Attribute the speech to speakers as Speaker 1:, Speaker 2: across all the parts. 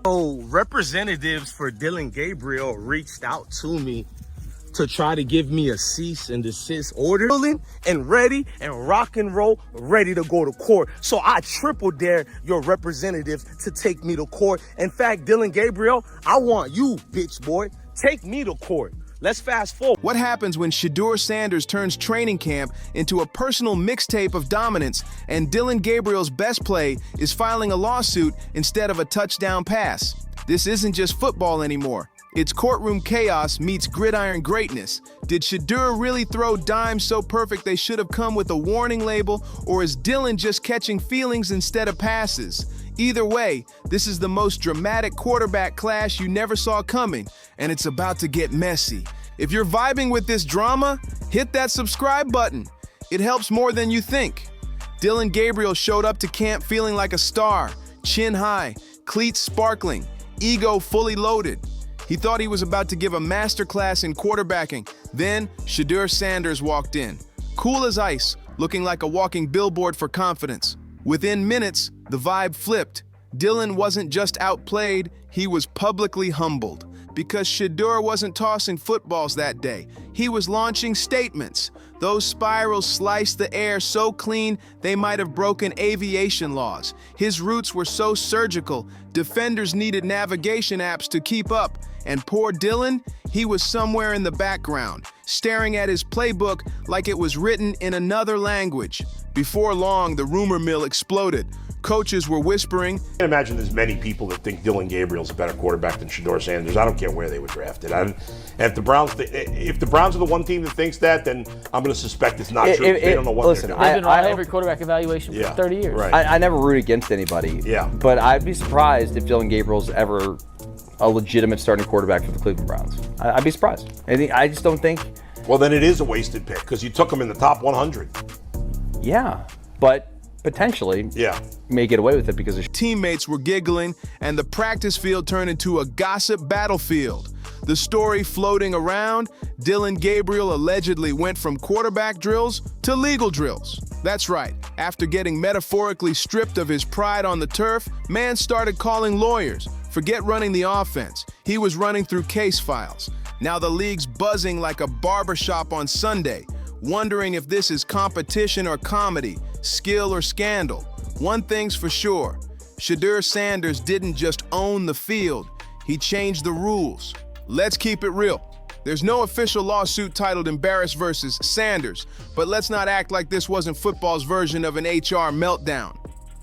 Speaker 1: So representatives for Dillon Gabriel reached out to me to try to give me a cease and desist order and ready and rock and roll, ready to go to court. So I triple dare your representatives to take me to court. In fact, Dillon Gabriel, I want you, bitch boy, take me to court. Let's fast forward.
Speaker 2: What happens when Shedeur Sanders turns training camp into a personal mixtape of dominance and Dillon Gabriel's best play is filing a lawsuit instead of a touchdown pass? This isn't just football anymore. It's courtroom chaos meets gridiron greatness. Did Shedeur really throw dimes so perfect they should have come with a warning label, or is Dillon just catching feelings instead of passes? Either way, this is the most dramatic quarterback clash you never saw coming, and it's about to get messy. If you're vibing with this drama, hit that subscribe button. It helps more than you think. Dillon Gabriel showed up to camp feeling like a star, chin high, cleats sparkling, ego fully loaded. He thought he was about to give a masterclass in quarterbacking. Then Shedeur Sanders walked in, cool as ice, looking like a walking billboard for confidence. Within minutes, the vibe flipped. Dillon wasn't just outplayed, he was publicly humbled. Because Shedeur wasn't tossing footballs that day, he was launching statements. Those spirals sliced the air so clean they might have broken aviation laws. His routes were so surgical, defenders needed navigation apps to keep up. And poor Dillon, he was somewhere in the background, staring at his playbook like it was written in another language. Before long, the rumor mill exploded. Coaches were whispering.
Speaker 3: I can't imagine there's many people that think Dillon Gabriel's a better quarterback than Shedeur Sanders. I don't care where they were drafted. And if the Browns are the one team that thinks that, then I'm going to suspect it's not true. They don't know what they're doing.
Speaker 4: They've been on every quarterback evaluation for 30 years.
Speaker 3: Right.
Speaker 5: I never root against anybody.
Speaker 3: Yeah.
Speaker 5: But I'd be surprised if Dillon Gabriel's ever a legitimate starting quarterback for the Cleveland Browns. I- I'd be surprised. I just don't think.
Speaker 3: Well, then it is a wasted pick because you took him in the top 100.
Speaker 5: Yeah, but potentially may get away with it because of
Speaker 2: Teammates were giggling, and the practice field turned into a gossip battlefield. The story floating around, Dillon Gabriel allegedly went from quarterback drills to legal drills. That's right, after getting metaphorically stripped of his pride on the turf, man started calling lawyers. Forget running the offense, he was running through case files. Now the league's buzzing like a barbershop on Sunday, wondering if this is competition or comedy, skill or scandal. One thing's for sure, Shedeur Sanders didn't just own the field, he changed the rules. Let's keep it real. There's no official lawsuit titled Embarrass versus Sanders, but let's not act like this wasn't football's version of an HR meltdown.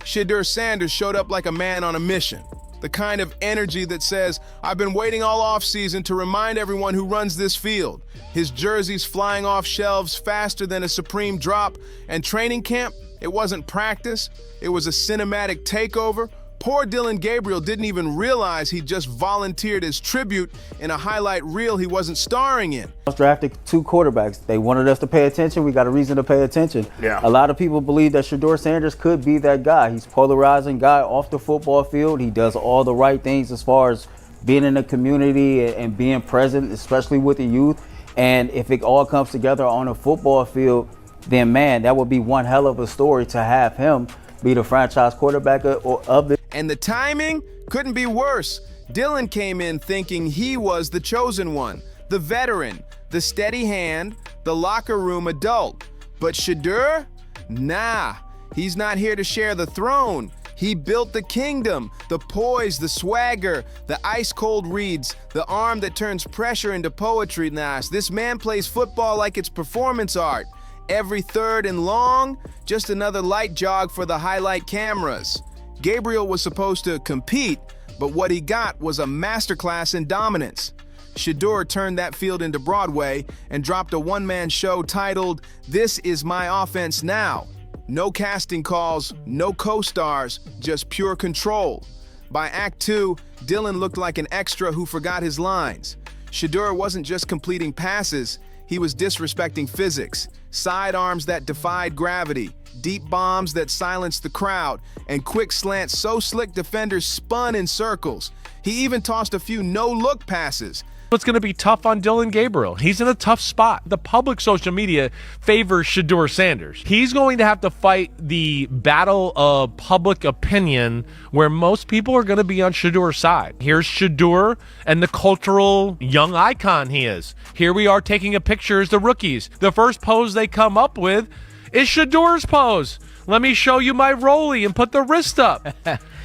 Speaker 2: Shedeur Sanders showed up like a man on a mission. The kind of energy that says, I've been waiting all offseason to remind everyone who runs this field. His jersey's flying off shelves faster than a Supreme drop, and training camp, it wasn't practice, it was a cinematic takeover. Poor Dillon Gabriel didn't even realize he just volunteered as tribute in a highlight reel he wasn't starring in.
Speaker 6: I was drafted 2 quarterbacks. They wanted us to pay attention. We got a reason to pay attention.
Speaker 3: Yeah.
Speaker 6: A lot of people believe that Shedeur Sanders could be that guy. He's polarizing guy off the football field. He does all the right things as far as being in the community and being present, especially with the youth. And if it all comes together on a football field, then man, that would be one hell of a story to have him be the franchise quarterback of the.
Speaker 2: And the timing couldn't be worse. Dillon came in thinking he was the chosen one, the veteran, the steady hand, the locker room adult. But Shedeur? Nah, he's not here to share the throne. He built the kingdom, the poise, the swagger, the ice-cold reads, the arm that turns pressure into poetry. Nah, this man plays football like it's performance art. Every third and long, just another light jog for the highlight cameras. Gabriel was supposed to compete, but what he got was a masterclass in dominance. Shedeur turned that field into Broadway and dropped a one-man show titled, This Is My Offense Now. No casting calls, no co-stars, just pure control. By Act 2, Dillon looked like an extra who forgot his lines. Shedeur wasn't just completing passes, he was disrespecting physics. Sidearms that defied gravity, deep bombs that silenced the crowd, and quick slants so slick defenders spun in circles. He even tossed a few no-look passes.
Speaker 7: It's going to be tough on Dillon Gabriel. He's in a tough spot. The public social media favors Shedeur Sanders. He's going to have to fight the battle of public opinion where most people are going to be on Shedeur's side. Here's Shedeur and the cultural young icon he is. Here we are taking a picture as the rookies. The first pose they come up with is Shedeur's pose. Let me show you my rollie and put the wrist up.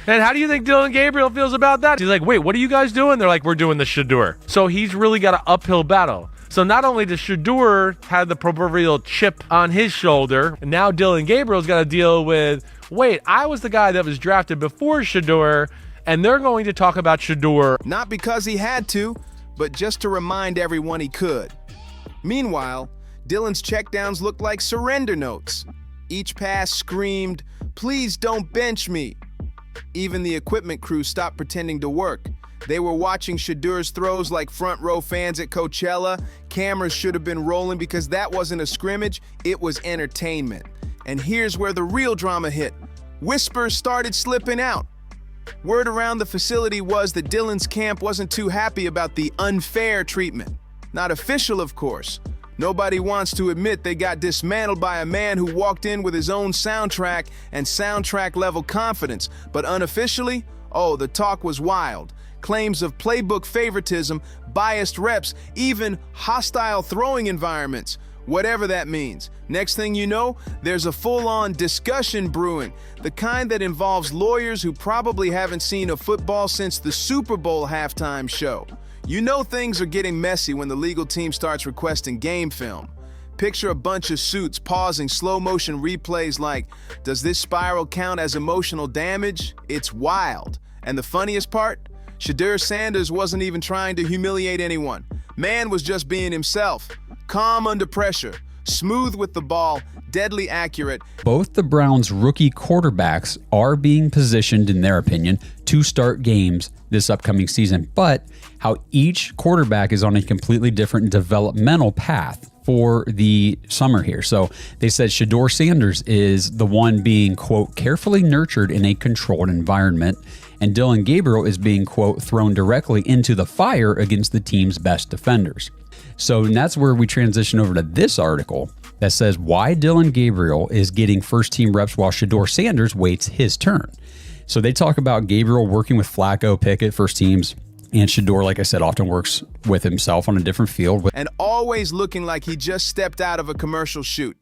Speaker 7: And how do you think Dillon Gabriel feels about that? He's like, wait, what are you guys doing? They're like, we're doing the Shedeur. So he's really got an uphill battle. So not only does Shedeur have the proverbial chip on his shoulder, and now Dillon Gabriel's got to deal with, wait, I was the guy that was drafted before Shedeur, and they're going to talk about Shedeur.
Speaker 2: Not because he had to, but just to remind everyone he could. Meanwhile, Dillon's checkdowns looked like surrender notes. Each pass screamed, "Please don't bench me." Even the equipment crew stopped pretending to work. They were watching Shedeur's throws like front row fans at Coachella. Cameras should have been rolling because that wasn't a scrimmage, it was entertainment. And here's where the real drama hit. Whispers started slipping out. Word around the facility was that Dillon's camp wasn't too happy about the unfair treatment. Not official, of course. Nobody wants to admit they got dismantled by a man who walked in with his own soundtrack and soundtrack-level confidence. But unofficially, oh, the talk was wild. Claims of playbook favoritism, biased reps, even hostile throwing environments. Whatever that means. Next thing you know, there's a full-on discussion brewing, the kind that involves lawyers who probably haven't seen a football since the Super Bowl halftime show. You know things are getting messy when the legal team starts requesting game film. Picture a bunch of suits pausing slow-motion replays like, does this spiral count as emotional damage? It's wild. And the funniest part? Shedeur Sanders wasn't even trying to humiliate anyone. Man was just being himself. Calm under pressure, smooth with the ball, deadly accurate.
Speaker 8: Both the Browns' rookie quarterbacks are being positioned, in their opinion, to start games this upcoming season, but how each quarterback is on a completely different developmental path for the summer here. So they said Shedeur Sanders is the one being, quote, carefully nurtured in a controlled environment, and Dillon Gabriel is being, quote, thrown directly into the fire against the team's best defenders. So that's where we transition over to this article that says why Dillon Gabriel is getting first-team reps while Shedeur Sanders waits his turn. So they talk about Gabriel working with Flacco, Pickett, first teams, and Shedeur, like I said, often works with himself on a different field.
Speaker 2: And always looking like he just stepped out of a commercial shoot.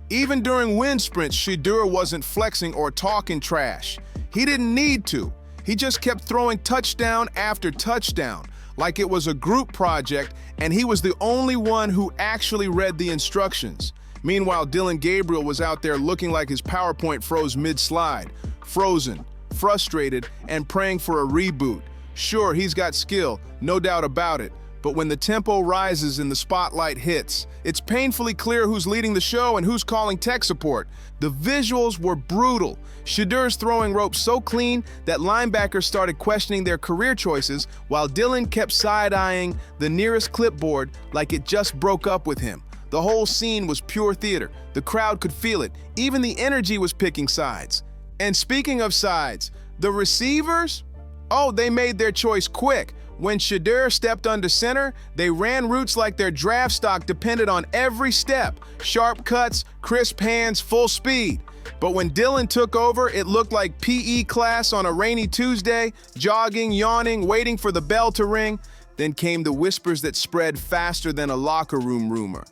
Speaker 2: Even during wind sprints, Shedeur wasn't flexing or talking trash. He didn't need to. He just kept throwing touchdown after touchdown, like it was a group project, and he was the only one who actually read the instructions. Meanwhile, Dillon Gabriel was out there looking like his PowerPoint froze mid-slide, frozen, frustrated, and praying for a reboot. Sure, he's got skill, no doubt about it, but when the tempo rises and the spotlight hits, it's painfully clear who's leading the show and who's calling tech support. The visuals were brutal. Shedeur's throwing rope so clean that linebackers started questioning their career choices, while Dillon kept side-eyeing the nearest clipboard like it just broke up with him. The whole scene was pure theater. The crowd could feel it. Even the energy was picking sides. And speaking of sides, the receivers? Oh, they made their choice quick. When Shedeur stepped under center, they ran routes like their draft stock depended on every step. Sharp cuts, crisp hands, full speed. But when Dillon took over, it looked like PE class on a rainy Tuesday, jogging, yawning, waiting for the bell to ring. Then came the whispers that spread faster than a locker room rumor.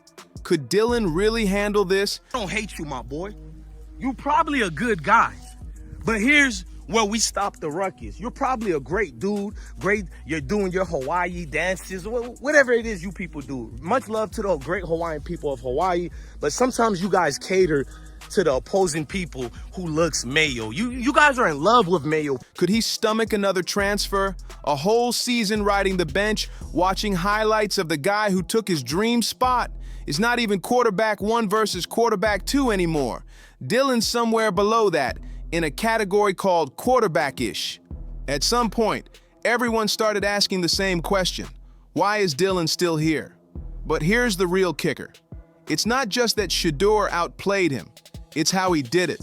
Speaker 2: Could Dillon really handle this?
Speaker 1: I don't hate you, my boy. You probably a good guy. But here's where we stop the ruckus. You're probably a great dude, you're doing your Hawaii dances, whatever it is you people do. Much love to the great Hawaiian people of Hawaii, but sometimes you guys cater to the opposing people who looks mayo. You guys are in love with mayo.
Speaker 2: Could he stomach another transfer? A whole season riding the bench, watching highlights of the guy who took his dream spot? Is not even quarterback 1 versus quarterback 2 anymore. Dillon's somewhere below that, in a category called quarterback-ish. At some point, everyone started asking the same question. Why is Dillon still here? But here's the real kicker. It's not just that Shedeur outplayed him. It's how he did it.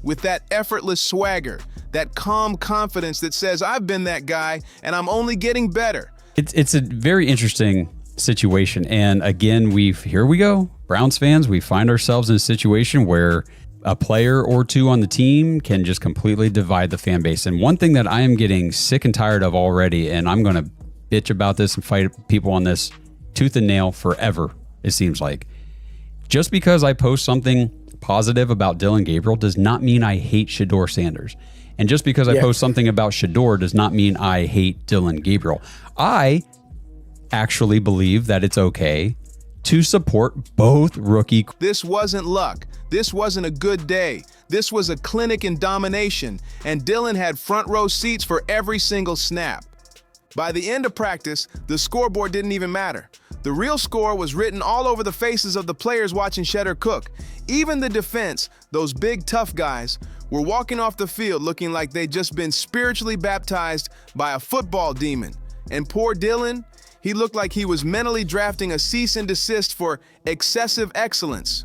Speaker 2: With that effortless swagger, that calm confidence that says, I've been that guy and I'm only getting better.
Speaker 8: It's a very interesting situation. And again, here we go. Browns fans, we find ourselves in a situation where a player or two on the team can just completely divide the fan base. And one thing that I am getting sick and tired of already, and I'm going to bitch about this and fight people on this tooth and nail forever, it seems like. Just because I post something positive about Dillon Gabriel does not mean I hate Shedeur Sanders. And just because I post something about Shedeur does not mean I hate Dillon Gabriel. I actually believe that it's okay to support both rookie.
Speaker 2: This wasn't luck. This wasn't a good day. This was a clinic in domination, and Dillon had front row seats for every single snap. By the end of practice, the scoreboard didn't even matter. The real score was written all over the faces of the players watching Shedeur cook. Even the defense, those big tough guys, were walking off the field looking like they'd just been spiritually baptized by a football demon. And poor Dillon, he looked like he was mentally drafting a cease and desist for excessive excellence.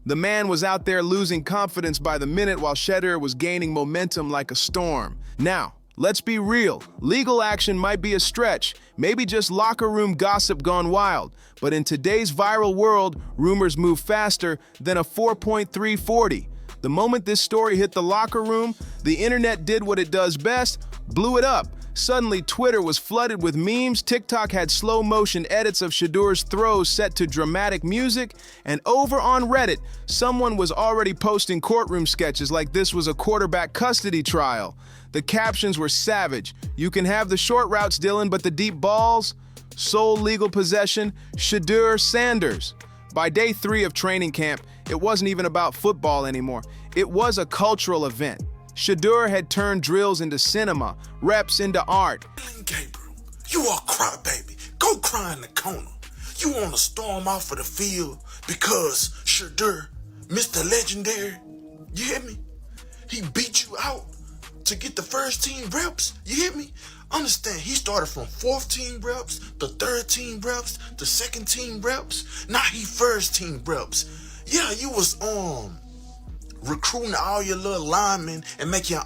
Speaker 2: The man was out there losing confidence by the minute while Shedeur was gaining momentum like a storm. Now, let's be real. Legal action might be a stretch, maybe just locker room gossip gone wild. But in today's viral world, rumors move faster than a 4.3 40. The moment this story hit the locker room, the internet did what it does best, blew it up. Suddenly, Twitter was flooded with memes, TikTok had slow-motion edits of Shedeur's throws set to dramatic music, and over on Reddit, someone was already posting courtroom sketches like this was a quarterback custody trial. The captions were savage. You can have the short routes, Dillon, but the deep balls? Sole legal possession, Shedeur Sanders. By day 3 of training camp, it wasn't even about football anymore. It was a cultural event. Shedeur had turned drills into cinema, reps into art.
Speaker 9: Dillon Gabriel, you a crybaby. Go cry in the corner. You want to storm off of the field because Shedeur, Mr. Legendary, you hear me? He beat you out to get the first team reps. You hear me? Understand, he started from 4th team reps, to 3rd team reps, to 2nd team reps. Now he first team reps. Yeah, you was recruiting all your little linemen and making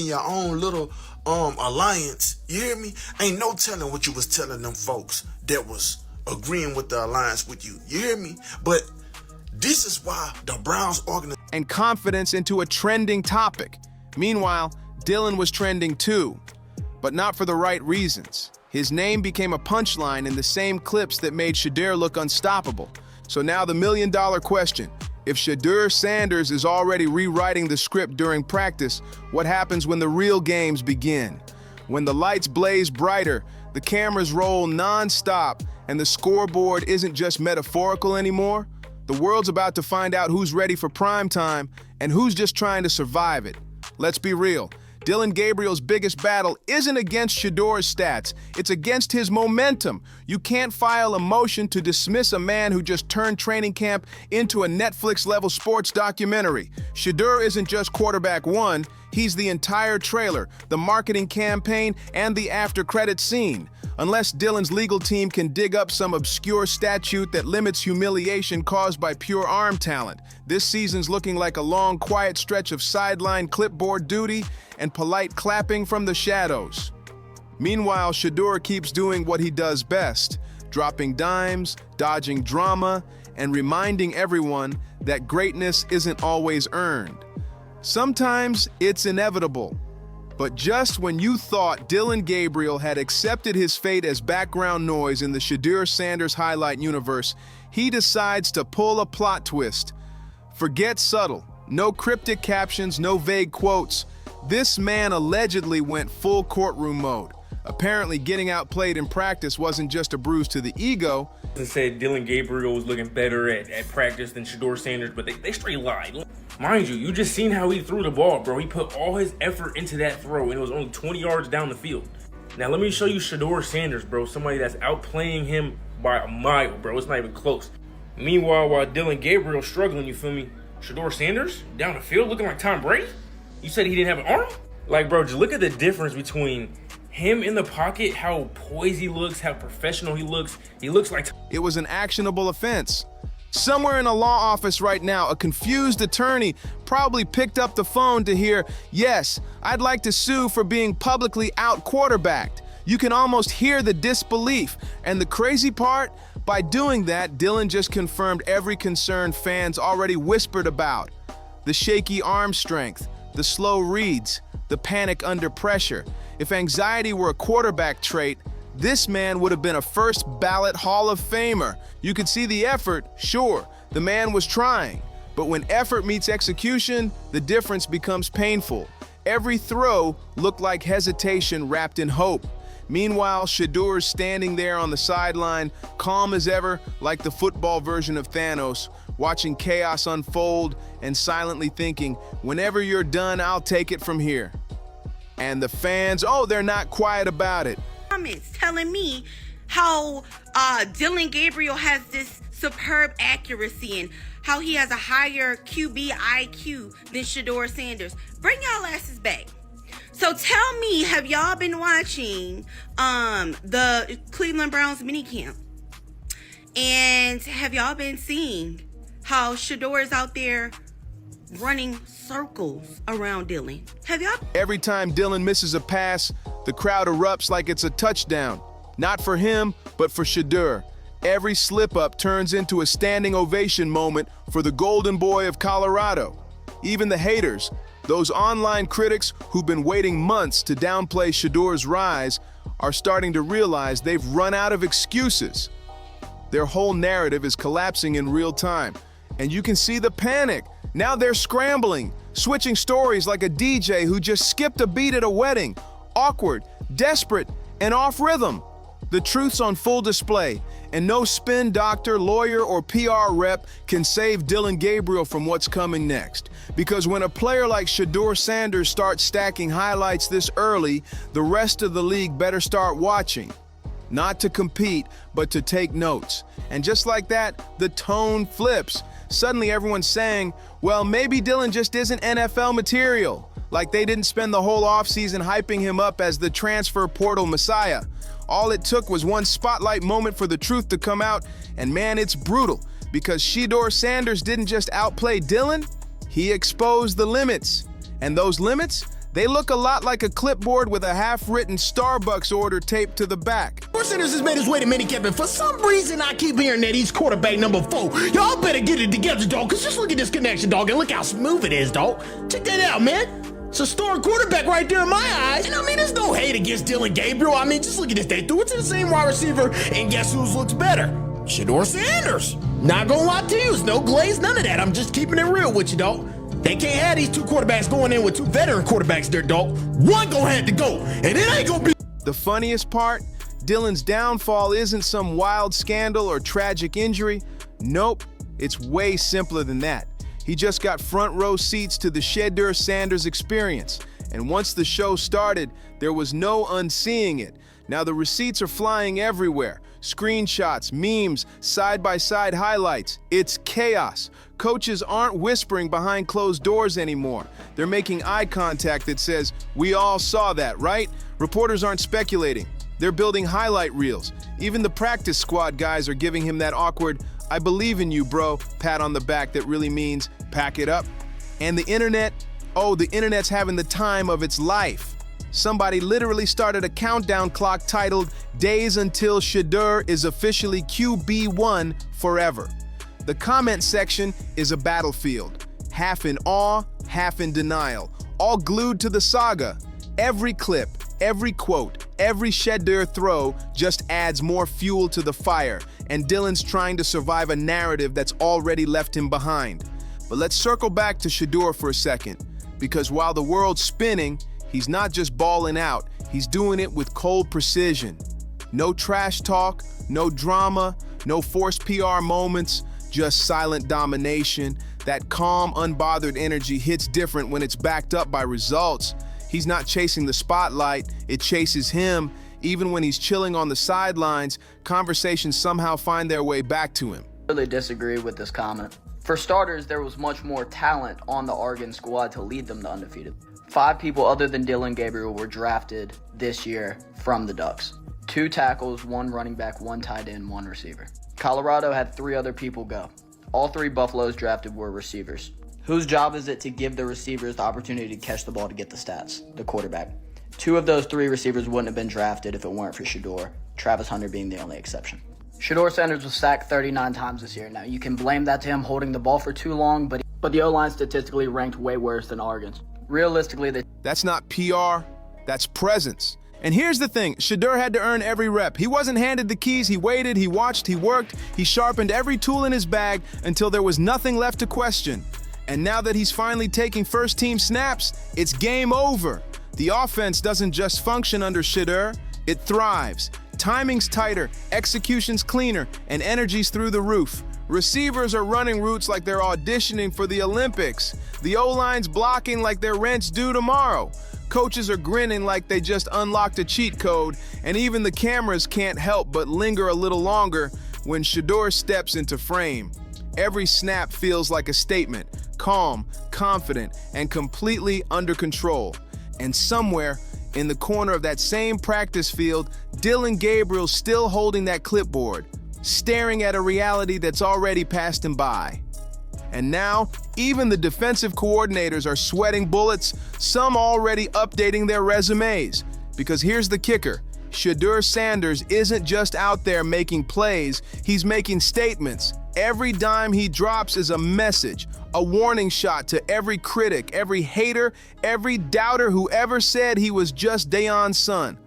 Speaker 9: your own little alliance. You hear me? Ain't no telling what you was telling them folks that was agreeing with the alliance with you. You hear me? But this is why the Browns organization
Speaker 2: and confidence into a trending topic. Meanwhile, Dillon was trending too, but not for the right reasons. His name became a punchline in the same clips that made Shedeur look unstoppable. So now the million-dollar question. If Shedeur Sanders is already rewriting the script during practice, what happens when the real games begin? When the lights blaze brighter, the cameras roll non-stop, and the scoreboard isn't just metaphorical anymore? The world's about to find out who's ready for prime time and who's just trying to survive it. Let's be real. Dillon Gabriel's biggest battle isn't against Shedeur's stats, it's against his momentum. You can't file a motion to dismiss a man who just turned training camp into a Netflix-level sports documentary. Shedeur isn't just quarterback 1, he's the entire trailer, the marketing campaign, and the after-credits scene. Unless Dillon's legal team can dig up some obscure statute that limits humiliation caused by pure arm talent, this season's looking like a long, quiet stretch of sideline clipboard duty and polite clapping from the shadows. Meanwhile, Shedeur keeps doing what he does best, dropping dimes, dodging drama, and reminding everyone that greatness isn't always earned. Sometimes it's inevitable. But just when you thought Dillon Gabriel had accepted his fate as background noise in the Shedeur Sanders highlight universe, he decides to pull a plot twist. Forget subtle, no cryptic captions, no vague quotes. This man allegedly went full courtroom mode. Apparently getting outplayed in practice wasn't just a bruise to the ego.
Speaker 10: They said Dillon Gabriel was looking better at practice than Shedeur Sanders, but they straight lied. Mind you, you just seen how he threw the ball, bro. He put all his effort into that throw, and it was only 20 yards down the field. Now, let me show you Shedeur Sanders, bro. Somebody that's outplaying him by a mile, bro. It's not even close. Meanwhile, while Dillon Gabriel struggling, you feel me? Shedeur Sanders down the field looking like Tom Brady? You said he didn't have an arm? Like, bro, just look at the difference between him in the pocket, how poised he looks, how professional he looks. He looks like...
Speaker 2: It was an actionable offense. Somewhere in a law office right now, a confused attorney probably picked up the phone to hear, "Yes, I'd like to sue for being publicly out-quarterbacked." You can almost hear the disbelief. And the crazy part, by doing that, Dillon just confirmed every concern fans already whispered about. The shaky arm strength, the slow reads, the panic under pressure. If anxiety were a quarterback trait, this man would have been a first ballot Hall of Famer. You could see the effort, sure, the man was trying. But when effort meets execution, the difference becomes painful. Every throw looked like hesitation wrapped in hope. Meanwhile, Shedeur's standing there on the sideline, calm as ever, like the football version of Thanos, watching chaos unfold and silently thinking, whenever you're done, I'll take it from here. And the fans, oh, they're not quiet about it.
Speaker 11: Comments telling me how Dillon Gabriel has this superb accuracy and how he has a higher QB IQ than Shedeur Sanders. Bring y'all asses back. So tell me, have y'all been watching the Cleveland Browns minicamp? And have y'all been seeing how Shedeur is out there running circles around Dillon? Have y'all?
Speaker 2: Every time Dillon misses a pass, the crowd erupts like it's a touchdown. Not for him, but for Shedeur. Every slip-up turns into a standing ovation moment for the golden boy of Colorado. Even the haters, those online critics who've been waiting months to downplay Shedeur's rise, are starting to realize they've run out of excuses. Their whole narrative is collapsing in real time, and you can see the panic. Now they're scrambling, switching stories like a DJ who just skipped a beat at a wedding. Awkward, desperate, and off rhythm. The truth's on full display, and no spin doctor, lawyer, or PR rep can save Dillon Gabriel from what's coming next. Because when a player like Shedeur Sanders starts stacking highlights this early, the rest of the league better start watching. Not to compete, but to take notes. And just like that, the tone flips. Suddenly everyone's saying, well, maybe Dillon just isn't NFL material. Like they didn't spend the whole offseason hyping him up as the transfer portal messiah. All it took was one spotlight moment for the truth to come out, and man, it's brutal, because Shedeur Sanders didn't just outplay Dillon, he exposed the limits. And those limits, they look a lot like a clipboard with a half-written Starbucks order taped to the back.
Speaker 9: Shedeur Sanders has made his way to minicamp, and for some reason I keep hearing that he's quarterback number 4. Y'all better get it together, dog, because just look at this connection, dog, and look how smooth it is, dog. Check that out, man. It's a star quarterback right there in my eyes. And I mean, there's no hate against Dillon Gabriel. I mean, just look at this. They threw it to the same wide receiver, and guess who looks better? Shedeur Sanders. Not gonna lie to you, there's no glaze, none of that. I'm just keeping it real with you, dog. They can't have these two quarterbacks going in with two veteran quarterbacks there, dog. One gonna have to go, and it ain't gonna be.
Speaker 2: The funniest part, Dillon's downfall isn't some wild scandal or tragic injury. Nope, it's way simpler than that. He just got front row seats to the Shedeur Sanders experience. And once the show started, there was no unseeing it. Now the receipts are flying everywhere. Screenshots, memes, side-by-side highlights. It's chaos. Coaches aren't whispering behind closed doors anymore. They're making eye contact that says, we all saw that, right? Reporters aren't speculating. They're building highlight reels. Even the practice squad guys are giving him that awkward, I believe in you, bro, pat on the back that really means pack it up. And the internet, oh, the internet's having the time of its life. Somebody literally started a countdown clock titled Days Until Shedeur is Officially QB1 Forever. The comment section is a battlefield, half in awe, half in denial, all glued to the saga. Every clip, every quote, every Shedeur throw just adds more fuel to the fire, and Dillon's trying to survive a narrative that's already left him behind. But let's circle back to Shedeur for a second, because while the world's spinning, he's not just balling out, he's doing it with cold precision. No trash talk, no drama, no forced PR moments, just silent domination. That calm, unbothered energy hits different when it's backed up by results. He's not chasing the spotlight, it chases him. Even when he's chilling on the sidelines, conversations somehow find their way back to him.
Speaker 12: I really disagree with this comment. For starters, there was much more talent on the Oregon squad to lead them to undefeated. 5 people other than Dillon Gabriel were drafted this year from the Ducks. 2 tackles, 1 running back, 1 tight end, 1 receiver. Colorado had 3 other people go. All 3 Buffaloes drafted were receivers. Whose job is it to give the receivers the opportunity to catch the ball to get the stats? The quarterback. 2 of those 3 receivers wouldn't have been drafted if it weren't for Shedeur, Travis Hunter being the only exception. Shedeur Sanders was sacked 39 times this year. Now, you can blame that to him holding the ball for too long, but the O-line statistically ranked way worse than Oregon's. Realistically,
Speaker 2: that's not PR, that's presence. And here's the thing, Shedeur had to earn every rep. He wasn't handed the keys, he waited, he watched, he worked, he sharpened every tool in his bag until there was nothing left to question. And now that he's finally taking first-team snaps, it's game over. The offense doesn't just function under Shedeur, it thrives. Timing's tighter, execution's cleaner, and energy's through the roof. Receivers are running routes like they're auditioning for the Olympics. The O-line's blocking like their rent's due tomorrow. Coaches are grinning like they just unlocked a cheat code, and even the cameras can't help but linger a little longer when Shedeur steps into frame. Every snap feels like a statement, calm, confident, and completely under control. And somewhere in the corner of that same practice field, Dillon Gabriel's still holding that clipboard, staring at a reality that's already passed him by. And now, even the defensive coordinators are sweating bullets, some already updating their resumes. Because here's the kicker, Shedeur Sanders isn't just out there making plays, he's making statements. Every dime he drops is a message, a warning shot to every critic, every hater, every doubter who ever said he was just Deion's son.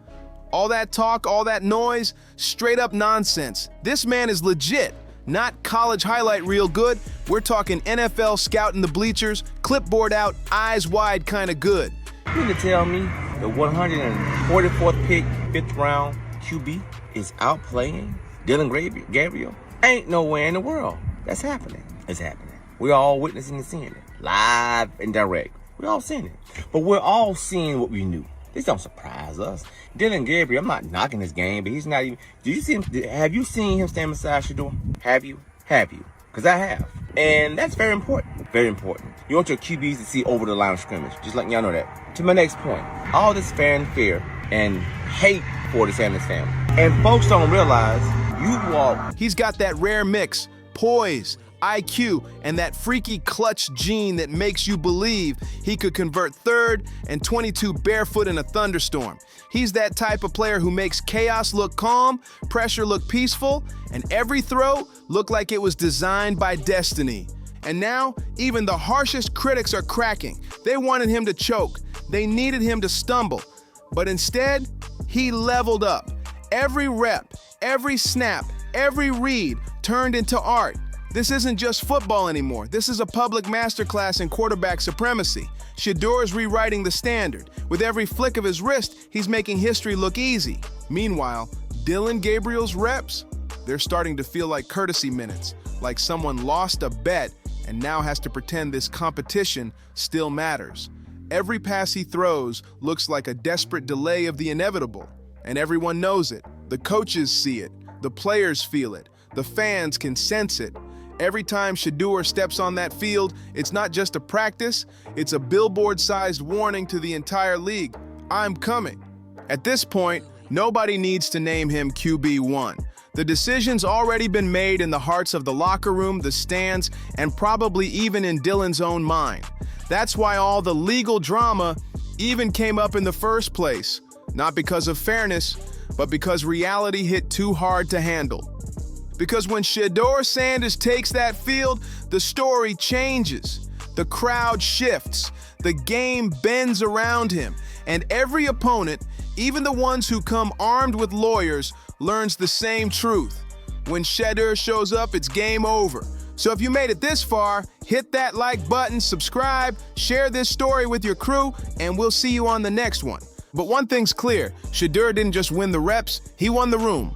Speaker 2: All that talk, all that noise, straight up nonsense. This man is legit, not college highlight reel good. We're talking NFL scout in the bleachers, clipboard out, eyes wide kind of good.
Speaker 13: You mean to tell me the 144th pick, 5th round QB is outplaying Dillon Gabriel? Ain't nowhere in the world that's happening. It's happening. We're all witnessing and seeing it, live and direct. We're all seeing it. But we're all seeing what we knew. This don't surprise us. Dillon Gabriel, I'm not knocking his game, but he's not even... Did you see him? Have you seen him stand beside Shedeur? Have you? Have you? Because I have. And that's very important. Very important. You want your QBs to see over the line of scrimmage. Just letting y'all know that. To my next point, all this fanfare and hate for the Sanders family. And folks don't realize you all...
Speaker 2: He's got that rare mix, poise, IQ, and that freaky clutch gene that makes you believe he could convert 3rd and 22 barefoot in a thunderstorm. He's that type of player who makes chaos look calm, pressure look peaceful, and every throw look like it was designed by destiny. And now, even the harshest critics are cracking. They wanted him to choke. They needed him to stumble. But instead, he leveled up. Every rep, every snap, every read turned into art. This isn't just football anymore. This is a public masterclass in quarterback supremacy. Shedeur's rewriting the standard. With every flick of his wrist, he's making history look easy. Meanwhile, Dillon Gabriel's reps, they're starting to feel like courtesy minutes, like someone lost a bet and now has to pretend this competition still matters. Every pass he throws looks like a desperate delay of the inevitable, and everyone knows it. The coaches see it, the players feel it, the fans can sense it. Every time Shedeur steps on that field, it's not just a practice, it's a billboard-sized warning to the entire league. I'm coming. At this point, nobody needs to name him QB1. The decision's already been made in the hearts of the locker room, the stands, and probably even in Dillon's own mind. That's why all the legal drama even came up in the first place. Not because of fairness, but because reality hit too hard to handle. Because when Shedeur Sanders takes that field, the story changes. The crowd shifts. The game bends around him. And every opponent, even the ones who come armed with lawyers, learns the same truth. When Shedeur shows up, it's game over. So if you made it this far, hit that like button, subscribe, share this story with your crew, and we'll see you on the next one. But one thing's clear, Shedeur didn't just win the reps, he won the room.